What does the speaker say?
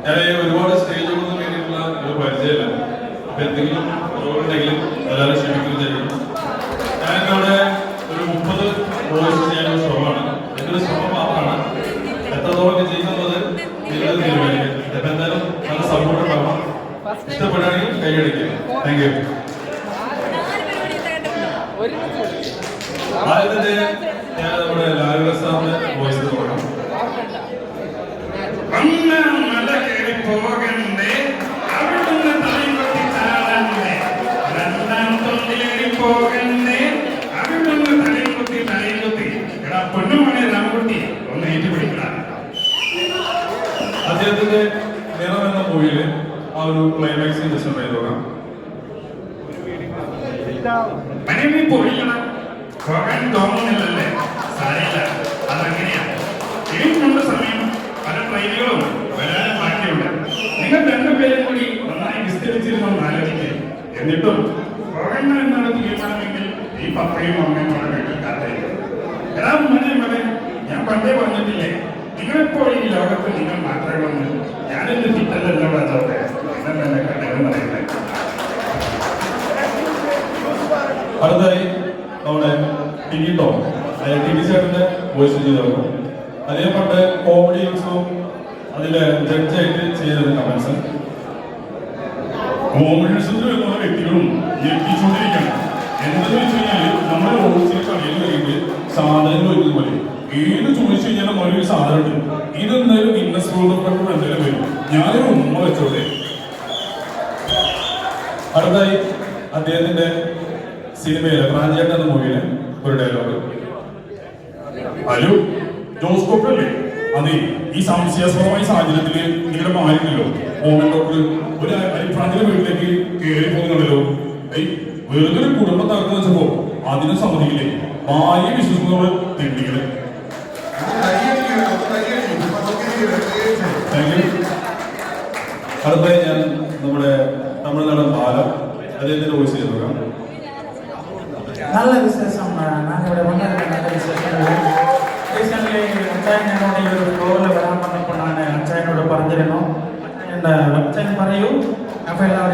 ഞാൻ ഒരുപാട് സ്റ്റേജുകളൊന്നും വേണ്ടിയിട്ടുള്ള ഒരു പരിചയമില്ല. അപ്പൊ എന്തെങ്കിലും റോളുണ്ടെങ്കിലും എല്ലാവരും ക്ഷമിക്കുകയും ചെയ്യും. ഞാനിവിടെ ഒരു 30 വോയിസ് ചെയ്യാനുള്ള ശ്രമമാണ്. എൻ്റെ ഒരു ശ്രമം മാത്രമാണ്. എത്രത്തോളം ചെയ്യുന്നത് നിങ്ങൾ തീരുമാനിക്കും. അപ്പൊ എന്തായാലും നല്ല സപ്പോർട്ട് ഉണ്ടാവണം. ഇഷ്ടപ്പെടുകയാണെങ്കിൽ കൈയടിക്കുക. Thank you. ആദ്യത്തെ ഞാൻ നമ്മുടെ ലാലുല സാറിന്റെ വോയിസ് തുടങ്ങാം. പോകണ്ടേ അവിടുന്ന് തലയുകൊത്തി ചാടണ്ടേ, രണ്ടാം തൊണ്ടിലേറി പോകണ്ടേ അവിടുന്ന് തലയുകൊത്തി തലയുകൊത്തി. എടാ പൊന്നുമണി രാമകുട്ടി ഒന്ന് ഏറ്റുപിടിക്കട. അദ്ദേഹത്തിന്റെ നിറം എന്ന മൂവിയില് ആ ഒരു ക്ലൈമാക്സ് ജസ്റ്റ് ചെയ്ത് നോക്കാം. പനി പോയില്ലടാ, പോകാൻ തോന്നുന്നില്ലല്ലേ? സാരില്ല, അതങ്ങനെയാ. ഇനിയുള്ള സമയം പല ട്രെയിനുകളും വരാൻ ബാക്കിയുണ്ട്. നിങ്ങൾ രണ്ടുപേരും കൂടി നന്നായി വിസ്തരിച്ചിരുന്നു ആലോചിക്കുക. എന്നിട്ടും പോകണ്ട എന്നാണ് തീരുമാനമെങ്കിൽ ഈ പപ്പയും അമ്മയും കൂടെ വീട്ടിൽ എടാ മനെ മകൻ, ഞാൻ പണ്ടേ പറഞ്ഞിട്ടില്ലേ, നിങ്ങളെപ്പോൾ ഈ ലോകത്ത് നിങ്ങൾ മാത്രമെന്ന്. ഞാനെന്റെ ഹിറ്റല്ലല്ലോ അതോടെ എന്നല്ല കടകൾ പറയുന്നത്. അടുത്തായി നമ്മുടെ ടിനി ടോം, ടിനി ചേട്ടന്റെ വോയിസ് ചെയ്ത് നോക്കും. അതേ പണ്ട് കോമഡി ഉത്സവം അതിന്റെ ജഡ്ജായിട്ട് ചെയ്തത് കമൽസൺ. കോമഡി ഉത്സവത്തിൽ വരുന്ന വ്യക്തികളും ഞെട്ടിച്ചുകൊണ്ടിരിക്കണം. എന്താണെന്ന് വെച്ച് കഴിഞ്ഞാൽ നമ്മുടെ ഓഫീസിൽ കടയിൽ കഴിഞ്ഞിട്ട് സാധനങ്ങൾ വരുന്നത് പോലെ ഏത് ചോദിച്ചു കഴിഞ്ഞാൽ നമ്മുടെ ഒരു സാധനം ഉണ്ട്. ഇതെന്തായാലും ഗിന്നസ് വേൾഡ് ഓഫ് റെക്കോർഡ് എന്തായാലും വരും. ഞാനൊരു ഉമ്മ വെച്ചോട്ടെ. അടുത്തായി അദ്ദേഹത്തിന്റെ സിനിമയിലെ പ്രാഞ്ചേട്ടൻ എന്ന മൂവിയിലെ ഒരു ഡയലോഗ്. ഹലോ ജോസ്കോപ്പല്ലേ? അതെ, ഈ സംശയാസ്പദമായ സാഹചര്യത്തിൽ നിങ്ങളുടെ മാറിയില്ലല്ലോ. മോഹൻ ഡോക്ടർ ഒരു അരിഫ്രാഞ്ചിന്റെ വീട്ടിലേക്ക് കയറി പോകുന്നുണ്ടല്ലോ. വെറുതെ ഒരു കുടുംബം തകർന്നു വെച്ചപ്പോ അതിനെ സമ്മതിക്കില്ലേ? ഭാര്യ വിശ്വസിക്കുന്ന തെണ്ടികള്. അടുത്തായി ഞാൻ നമ്മുടെ തമിഴ്നാടൻ ബാല അദ്ദേഹത്തിന്റെ വോയിസ് ചെയ്ത് നോക്കാം. நல்ல விசேஷம். நாங்கள் வந்திருக்க நல்ல விசேஷம். ரீசென்ட்லி അച്ചായനോട് ഈ ഒരു ഫ്ലോറിൽ വരാൻ വന്നപ്പോൾ ഞാൻ അച്ചായനോട് പറഞ്ഞിരുന്നു, എൻ്റെ അച്ചായൻ പറയൂ, അപ്പോൾ എല്ലാവരും